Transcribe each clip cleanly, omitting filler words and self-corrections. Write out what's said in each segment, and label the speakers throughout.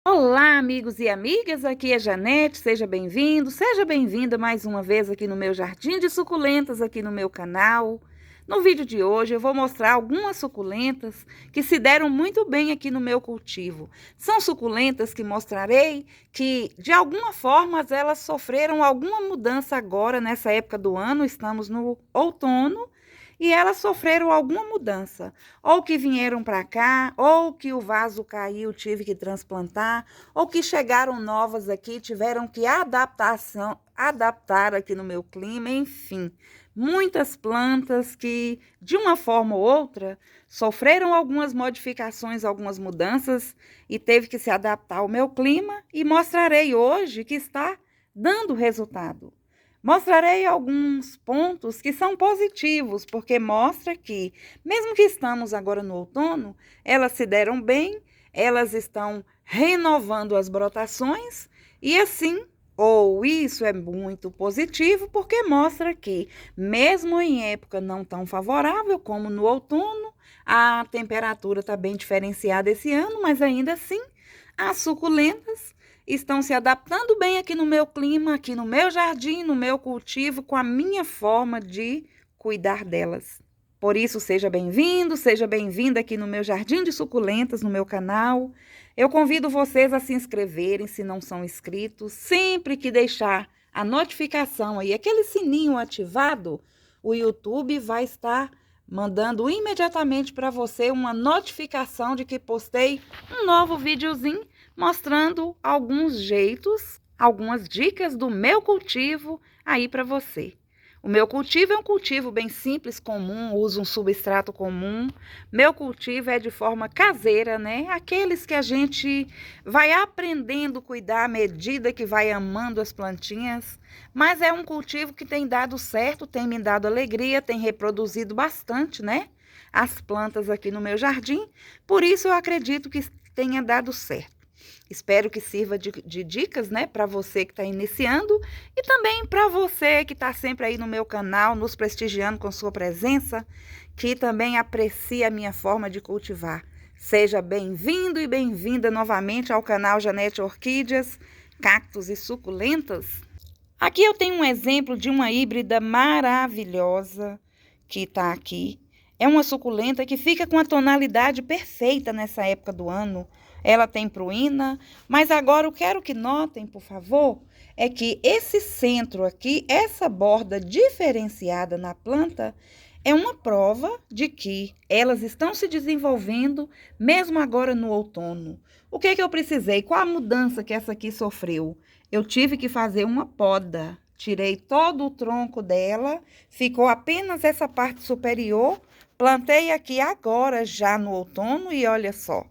Speaker 1: Olá, amigos e amigas, aqui é Janete, seja bem-vindo, seja bem-vinda mais uma vez aqui no meu Jardim de Suculentas, aqui no meu canal. No vídeo de hoje eu vou mostrar algumas suculentas que se deram muito bem aqui no meu cultivo. São suculentas que mostrarei que, de alguma forma, elas sofreram alguma mudança agora, nessa época do ano, estamos no outono, e elas sofreram alguma mudança, ou que vieram para cá, ou que o vaso caiu, tive que transplantar, ou que chegaram novas aqui, tiveram que adaptar aqui no meu clima, enfim. Muitas plantas que, de uma forma ou outra, sofreram algumas modificações, algumas mudanças e teve que se adaptar ao meu clima e mostrarei hoje que está dando resultado. Mostrarei alguns pontos que são positivos, porque mostra que, mesmo que estamos agora no outono, elas se deram bem, elas estão renovando as brotações e assim, ou isso é muito positivo, porque mostra que, mesmo em época não tão favorável como no outono, a temperatura está bem diferenciada esse ano, mas ainda assim, as suculentas estão se adaptando bem aqui no meu clima, aqui no meu jardim, no meu cultivo, com a minha forma de cuidar delas. Por isso, seja bem-vindo, seja bem-vinda aqui no meu Jardim de Suculentas, no meu canal. Eu convido vocês a se inscreverem, se não são inscritos. Sempre que deixar a notificação aí, aquele sininho ativado, o YouTube vai estar mandando imediatamente para você uma notificação de que postei um novo videozinho mostrando alguns jeitos, algumas dicas do meu cultivo aí para você. O meu cultivo é um cultivo bem simples, comum, uso um substrato comum. Meu cultivo é de forma caseira, né? Aqueles que a gente vai aprendendo a cuidar à medida que vai amando as plantinhas. Mas é um cultivo que tem dado certo, tem me dado alegria, tem reproduzido bastante, né? As plantas aqui no meu jardim. Por isso eu acredito que tenha dado certo. Espero que sirva de dicas, né, para você que está iniciando e também para você que está sempre aí no meu canal, nos prestigiando com sua presença, que também aprecia a minha forma de cultivar. Seja bem-vindo e bem-vinda novamente ao canal Janete Orquídeas, Cactos e Suculentas. Aqui eu tenho um exemplo de uma híbrida maravilhosa que está aqui. É uma suculenta que fica com a tonalidade perfeita nessa época do ano. Ela tem pruína, mas agora eu quero que notem, por favor, é que esse centro aqui, essa borda diferenciada na planta, é uma prova de que elas estão se desenvolvendo mesmo agora no outono. O que que eu precisei? Qual a mudança que essa aqui sofreu? Eu tive que fazer uma poda. Tirei todo o tronco dela, ficou apenas essa parte superior. Plantei aqui agora, já no outono, e olha só,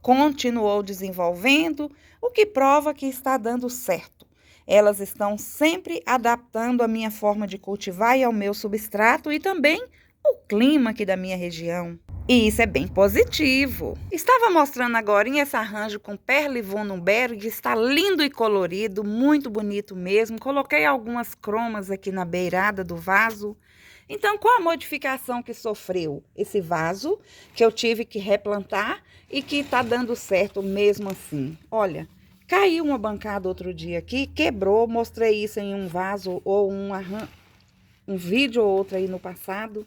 Speaker 1: continuou desenvolvendo, o que prova que está dando certo. Elas estão sempre adaptando a minha forma de cultivar e ao meu substrato e também o clima aqui da minha região. E isso é bem positivo. Estava mostrando agora esse arranjo com Perle von Numberg, está lindo e colorido, muito bonito mesmo. Coloquei algumas cromas aqui na beirada do vaso. Então, qual a modificação que sofreu esse vaso, que eu tive que replantar e que está dando certo mesmo assim? Olha, caiu uma bancada outro dia aqui, quebrou, mostrei isso em um vaso ou um vídeo ou outro aí no passado,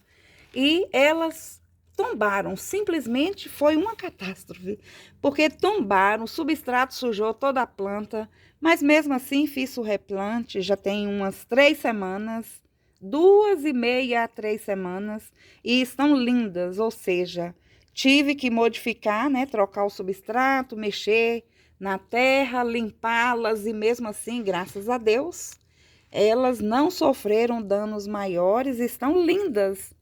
Speaker 1: e elas tombaram, simplesmente foi uma catástrofe, porque tombaram, o substrato sujou toda a planta, mas mesmo assim fiz o replante, já tem umas 3 semanas, 2,5 a 3 semanas, e estão lindas, ou seja, tive que modificar, né, trocar o substrato, mexer na terra, limpá-las, e mesmo assim, graças a Deus, elas não sofreram danos maiores, estão lindas,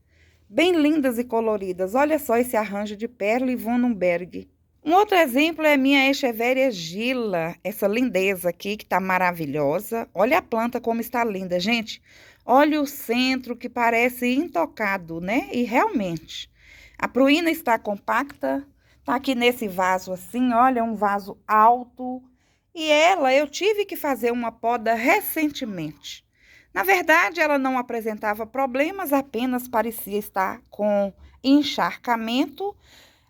Speaker 1: bem lindas e coloridas. Olha só esse arranjo de Perle von Numberg. Um outro exemplo é a minha Echeveria gila, essa lindeza aqui que tá maravilhosa. Olha a planta como está linda, gente. Olha o centro que parece intocado, né? E realmente, a pruína está compacta, tá aqui nesse vaso assim, olha, um vaso alto. E ela, eu tive que fazer uma poda recentemente. Na verdade, ela não apresentava problemas, apenas parecia estar com encharcamento.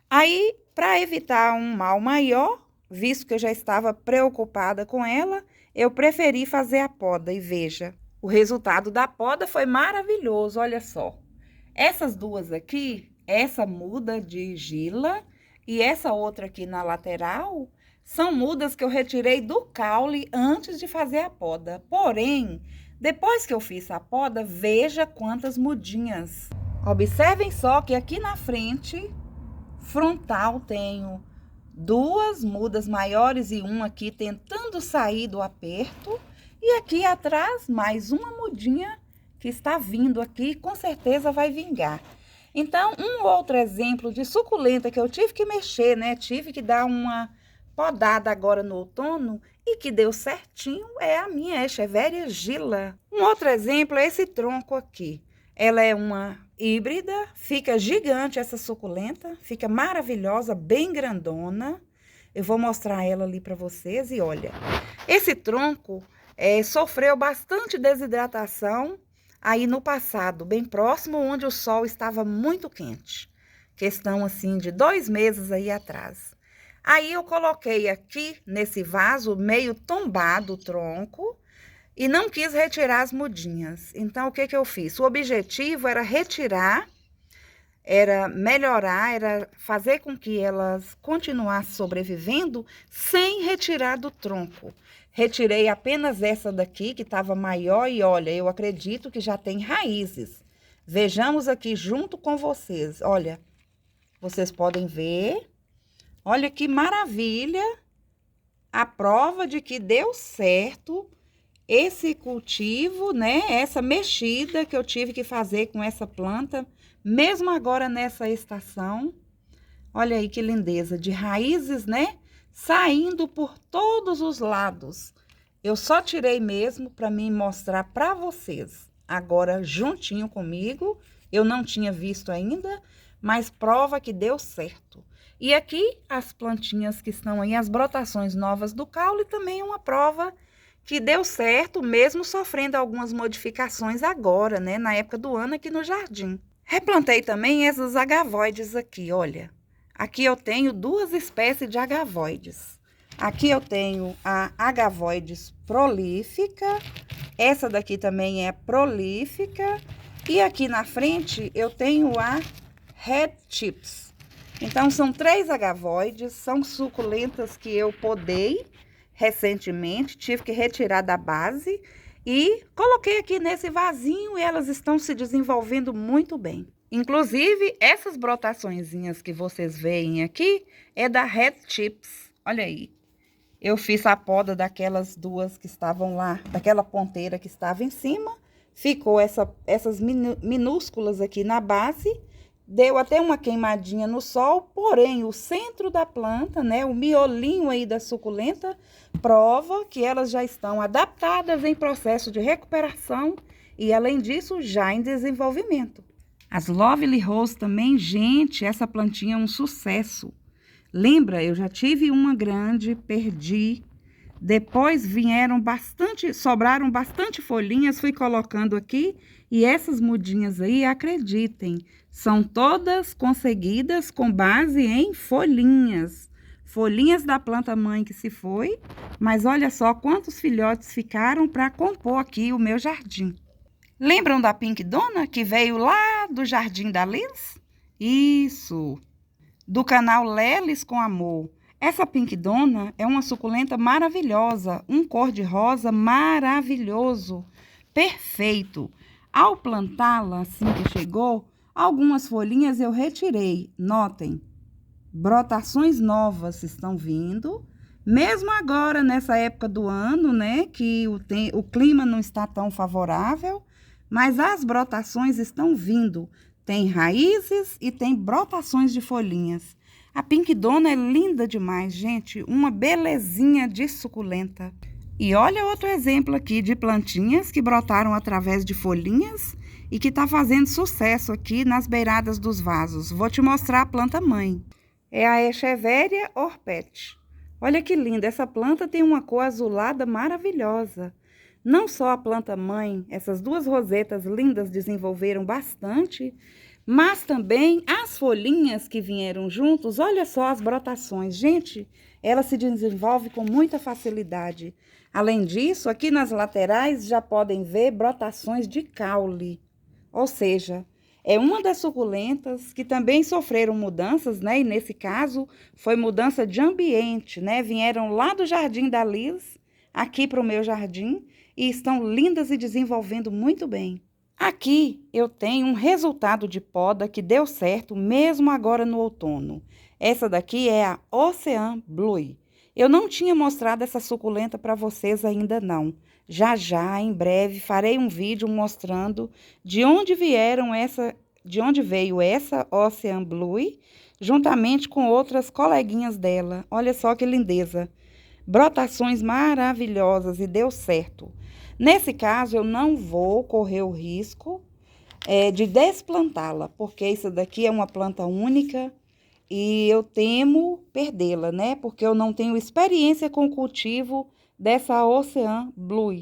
Speaker 1: Aí, para evitar um mal maior, visto que eu já estava preocupada com ela, eu preferi fazer a poda e veja, o resultado da poda foi maravilhoso, olha só. Essas duas aqui, essa muda de gila e essa outra aqui na lateral, são mudas que eu retirei do caule antes de fazer a poda. Porém, depois que eu fiz a poda, veja quantas mudinhas. Observem só que aqui na frente, frontal, tenho duas mudas maiores e uma aqui tentando sair do aperto. E aqui atrás, mais uma mudinha que está vindo aqui, com certeza vai vingar. Então, um outro exemplo de suculenta que eu tive que mexer, né? Tive que dar uma podada agora no outono e que deu certinho é a minha Echeveria gila. Um outro exemplo é esse tronco aqui. Ela é uma híbrida, fica gigante essa suculenta, fica maravilhosa, bem grandona. Eu vou mostrar ela ali para vocês e olha, esse tronco sofreu bastante desidratação aí no passado, bem próximo onde o sol estava muito quente. Questão assim de 2 meses aí atrás. Aí eu coloquei aqui nesse vaso meio tombado o tronco e não quis retirar as mudinhas. Então, o que que eu fiz? O objetivo era retirar, era melhorar, era fazer com que elas continuassem sobrevivendo sem retirar do tronco. Retirei apenas essa daqui, que estava maior, e olha, eu acredito que já tem raízes. Vejamos aqui junto com vocês, olha, vocês podem ver, olha que maravilha, a prova de que deu certo esse cultivo, né? Essa mexida que eu tive que fazer com essa planta, mesmo agora nessa estação. Olha aí que lindeza, de raízes, né? Saindo por todos os lados. Eu só tirei mesmo para mim mostrar para vocês. Agora, juntinho comigo, eu não tinha visto ainda, mas prova que deu certo. E aqui, as plantinhas que estão aí, as brotações novas do caule, também é uma prova que deu certo, mesmo sofrendo algumas modificações agora, né? Na época do ano aqui no jardim. Replantei também essas agavoides aqui, olha. Aqui eu tenho 2 espécies de agavoides. Aqui eu tenho a agavoides prolífica. Essa daqui também é prolífica. E aqui na frente eu tenho a Red Chips. Então, são 3 agavoides, são suculentas que eu podei recentemente. Tive que retirar da base e coloquei aqui nesse vasinho e elas estão se desenvolvendo muito bem. Inclusive, essas brotaçõezinhas que vocês veem aqui é da Red Chips. Olha aí. Eu fiz a poda daquelas 2 que estavam lá, daquela ponteira que estava em cima. Ficou essas minúsculas aqui na base. Deu até uma queimadinha no sol, porém, o centro da planta, né, o miolinho aí da suculenta, prova que elas já estão adaptadas em processo de recuperação e, além disso, já em desenvolvimento. As Lovely Rose também, gente, essa plantinha é um sucesso. Lembra, eu já tive uma grande, perdi. Depois sobraram bastante folhinhas, fui colocando aqui. E essas mudinhas aí, acreditem, são todas conseguidas com base em folhinhas. Folhinhas da planta mãe que se foi. Mas olha só quantos filhotes ficaram para compor aqui o meu jardim. Lembram da Pink Donna, que veio lá do Jardim da Liz? Isso, do canal Lelis com Amor. Essa Pink Donna é uma suculenta maravilhosa, um cor-de-rosa maravilhoso, perfeito. Ao plantá-la, assim que chegou, algumas folhinhas eu retirei. Notem, brotações novas estão vindo. Mesmo agora, nessa época do ano, né, que o clima não está tão favorável, mas as brotações estão vindo. Tem raízes e tem brotações de folhinhas. A Pink Donna é linda demais, gente. Uma belezinha de suculenta. E olha outro exemplo aqui de plantinhas que brotaram através de folhinhas e que está fazendo sucesso aqui nas beiradas dos vasos. Vou te mostrar a planta mãe. É a Echeveria orpete. Olha que linda. Essa planta tem uma cor azulada maravilhosa. Não só a planta mãe, essas 2 rosetas lindas desenvolveram bastante, Mas também as folhinhas que vieram juntos, olha só as brotações. Gente, ela se desenvolve com muita facilidade. Além disso, aqui nas laterais já podem ver brotações de caule. Ou seja, é uma das suculentas que também sofreram mudanças, né? E nesse caso foi mudança de ambiente, né? Vieram lá do Jardim da Liz, aqui para o meu jardim, e estão lindas e desenvolvendo muito bem. Aqui eu tenho um resultado de poda que deu certo mesmo agora no outono. Essa daqui é a Ocean Blue. Eu não tinha mostrado essa suculenta para vocês ainda não. Já já, em breve, farei um vídeo mostrando de onde veio essa Ocean Blue, juntamente com outras coleguinhas dela. Olha só que lindeza. Brotações maravilhosas e deu certo. Nesse caso, eu não vou correr o risco de desplantá-la, porque isso daqui é uma planta única e eu temo perdê-la, né? Porque eu não tenho experiência com o cultivo dessa Ocean Blue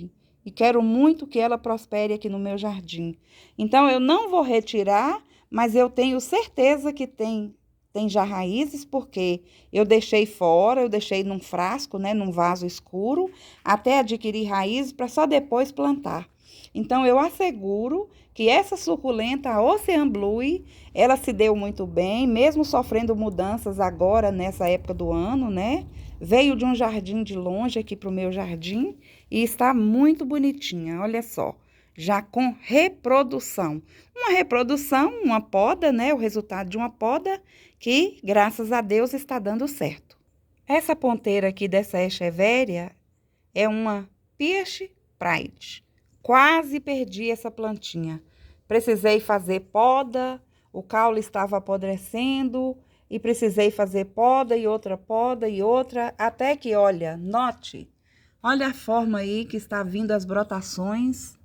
Speaker 1: e quero muito que ela prospere aqui no meu jardim. Então, eu não vou retirar, mas eu tenho certeza que tem já raízes, porque eu deixei fora, eu deixei num frasco, né, num vaso escuro, até adquirir raízes para só depois plantar. Então, eu asseguro que essa suculenta, a Ocean Blue, ela se deu muito bem, mesmo sofrendo mudanças agora, nessa época do ano, né? Veio de um jardim de longe aqui para o meu jardim e está muito bonitinha, olha só. Já com reprodução. Uma reprodução, uma poda, né? O resultado de uma poda que, graças a Deus, está dando certo. Essa ponteira aqui dessa Echeveria é uma Peach Pride. Quase perdi essa plantinha. Precisei fazer poda, o caule estava apodrecendo e precisei fazer poda e outra, até que, olha, note, olha a forma aí que está vindo as brotações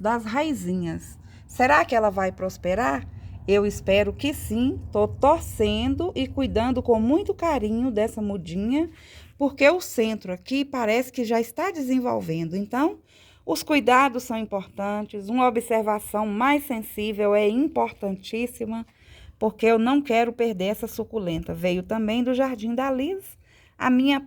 Speaker 1: das raizinhas. Será que ela vai prosperar? Eu espero que sim. Estou torcendo e cuidando com muito carinho dessa mudinha, porque o centro aqui parece que já está desenvolvendo. Então, os cuidados são importantes, uma observação mais sensível é importantíssima, porque eu não quero perder essa suculenta. Veio também do Jardim da Liz, a minha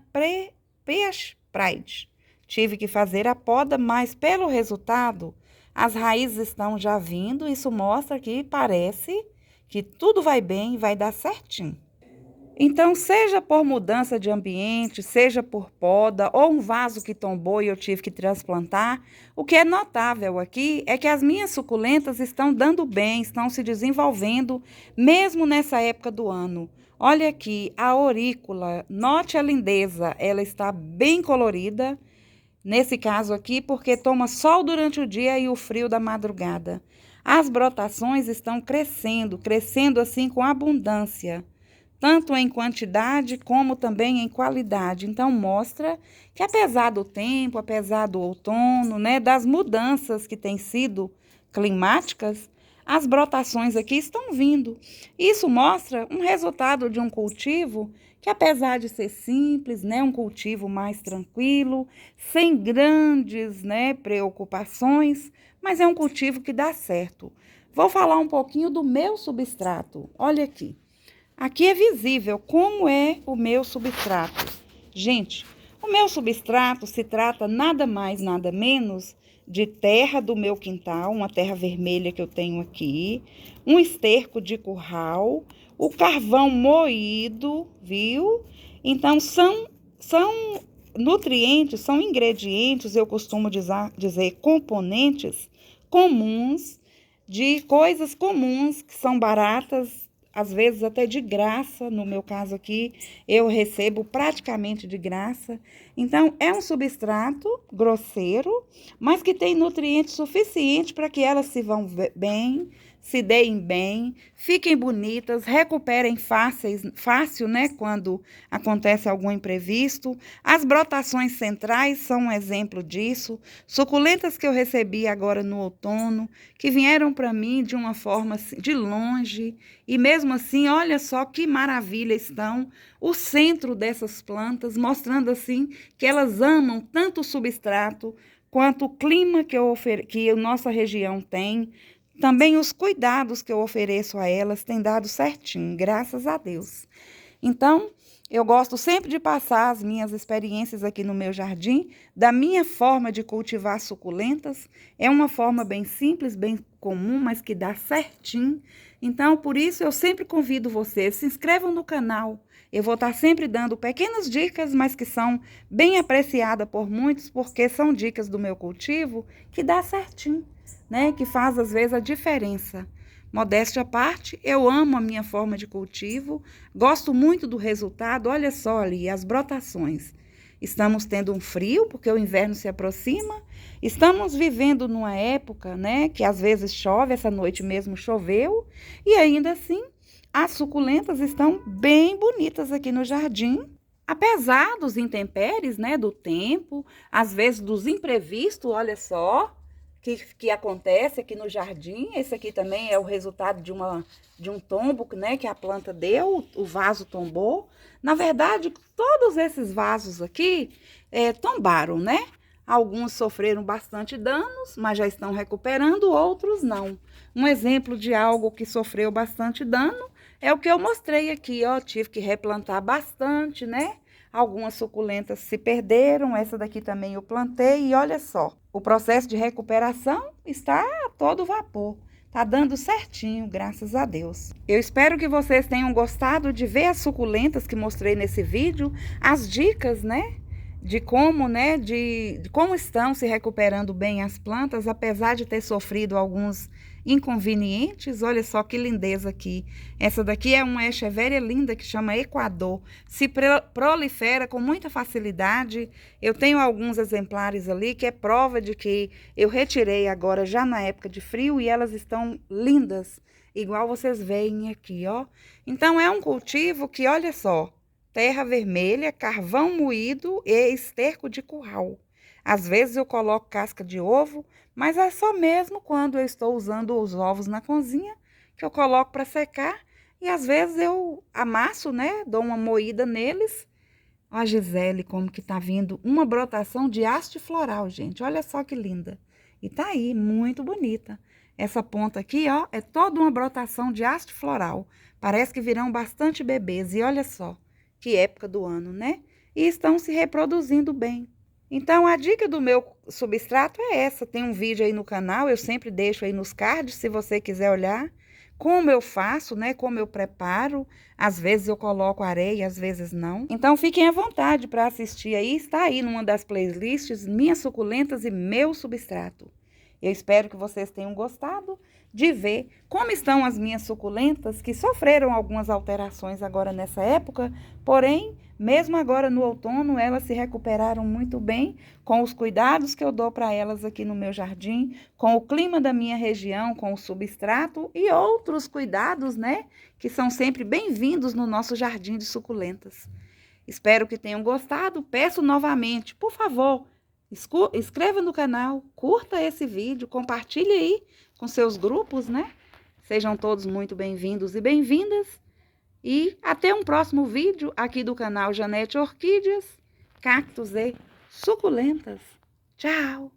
Speaker 1: Peach Pride. Tive que fazer a poda, mas pelo resultado, as raízes estão já vindo. Isso mostra que parece que tudo vai bem e vai dar certinho. Então, seja por mudança de ambiente, seja por poda ou um vaso que tombou e eu tive que transplantar, o que é notável aqui é que as minhas suculentas estão dando bem, estão se desenvolvendo, mesmo nessa época do ano. Olha aqui, a aurícula, note a lindeza, ela está bem colorida. Nesse caso aqui, porque toma sol durante o dia e o frio da madrugada. As brotações estão crescendo assim com abundância, tanto em quantidade como também em qualidade. Então, mostra que apesar do tempo, apesar do outono, né, das mudanças que têm sido climáticas, as brotações aqui estão vindo. Isso mostra um resultado de um cultivo que, apesar de ser simples, né, um cultivo mais tranquilo, sem grandes, né, preocupações, mas é um cultivo que dá certo. Vou falar um pouquinho do meu substrato. Olha aqui. Aqui é visível como é o meu substrato. Gente, o meu substrato se trata nada mais, nada menos de terra do meu quintal, uma terra vermelha que eu tenho aqui, um esterco de curral, o carvão moído, viu? Então, são nutrientes, são ingredientes, eu costumo dizer componentes comuns, de coisas comuns que são baratas, às vezes até de graça. No meu caso aqui, eu recebo praticamente de graça. Então, é um substrato grosseiro, mas que tem nutrientes suficientes para que elas se vão bem, se deem bem, fiquem bonitas, recuperem fácil, né, quando acontece algum imprevisto. As brotações centrais são um exemplo disso. Suculentas que eu recebi agora no outono, que vieram para mim de uma forma de longe, e mesmo assim, olha só que maravilha estão o centro dessas plantas, mostrando assim que elas amam tanto o substrato quanto o clima que a nossa região tem. também os cuidados que eu ofereço a elas têm dado certinho, graças a Deus. Então, eu gosto sempre de passar as minhas experiências aqui no meu jardim, da minha forma de cultivar suculentas. É uma forma bem simples, bem comum, mas que dá certinho. Então, por isso, eu sempre convido vocês, se inscrevam no canal. Eu vou estar sempre dando pequenas dicas, mas que são bem apreciadas por muitos, porque são dicas do meu cultivo que dá certinho, né? Que faz, às vezes, a diferença. Modéstia à parte, eu amo a minha forma de cultivo, gosto muito do resultado. Olha só ali, as brotações. Estamos tendo um frio, porque o inverno se aproxima. Estamos vivendo numa época, né, que às vezes chove, essa noite mesmo choveu. E ainda assim, as suculentas estão bem bonitas aqui no jardim. Apesar dos intempéries, né, do tempo, às vezes dos imprevistos, olha só, que acontece aqui no jardim. Esse aqui também é o resultado de um tombo, né, que a planta deu, o vaso tombou. Na verdade, todos esses vasos aqui tombaram, né? Alguns sofreram bastante danos, mas já estão recuperando, outros não. Um exemplo de algo que sofreu bastante dano é o que eu mostrei aqui, ó. Tive que replantar bastante, né? Algumas suculentas se perderam, essa daqui também eu plantei e olha só, o processo de recuperação está a todo vapor. Tá dando certinho, graças a Deus. Eu espero que vocês tenham gostado de ver as suculentas que mostrei nesse vídeo, as dicas, né? De como, né? De como estão se recuperando bem as plantas, apesar de ter sofrido alguns inconvenientes. Olha só que lindeza aqui. Essa daqui é uma echeveria linda que chama Equador. Se prolifera com muita facilidade. Eu tenho alguns exemplares ali que é prova de que eu retirei agora já na época de frio e elas estão lindas, igual vocês veem aqui, ó. Então é um cultivo que, olha só, terra vermelha, carvão moído e esterco de curral. Às vezes eu coloco casca de ovo, mas é só mesmo quando eu estou usando os ovos na cozinha que eu coloco para secar. E às vezes eu amasso, né? Dou uma moída neles. Ó a Gisele, como que tá vindo uma brotação de haste floral, gente. Olha só que linda. E tá aí, muito bonita. Essa ponta aqui, ó, é toda uma brotação de haste floral. Parece que virão bastante bebês. E olha só, que época do ano, né? E estão se reproduzindo bem. Então, a dica do meu substrato é essa. Tem um vídeo aí no canal, eu sempre deixo aí nos cards, se você quiser olhar. Como eu faço, né? Como eu preparo. Às vezes eu coloco areia, às vezes não. Então, fiquem à vontade para assistir aí. Está aí numa das playlists, Minhas Suculentas e Meu Substrato. Eu espero que vocês tenham gostado de ver como estão as minhas suculentas, que sofreram algumas alterações agora nessa época, porém, mesmo agora no outono, elas se recuperaram muito bem com os cuidados que eu dou para elas aqui no meu jardim, com o clima da minha região, com o substrato e outros cuidados, né, que são sempre bem-vindos no nosso jardim de suculentas. Espero que tenham gostado. Peço novamente, por favor, inscreva no canal, curta esse vídeo, compartilhe aí com seus grupos, né? Sejam todos muito bem-vindos e bem-vindas. E até um próximo vídeo aqui do canal Janete Orquídeas, Cactos e Suculentas. Tchau!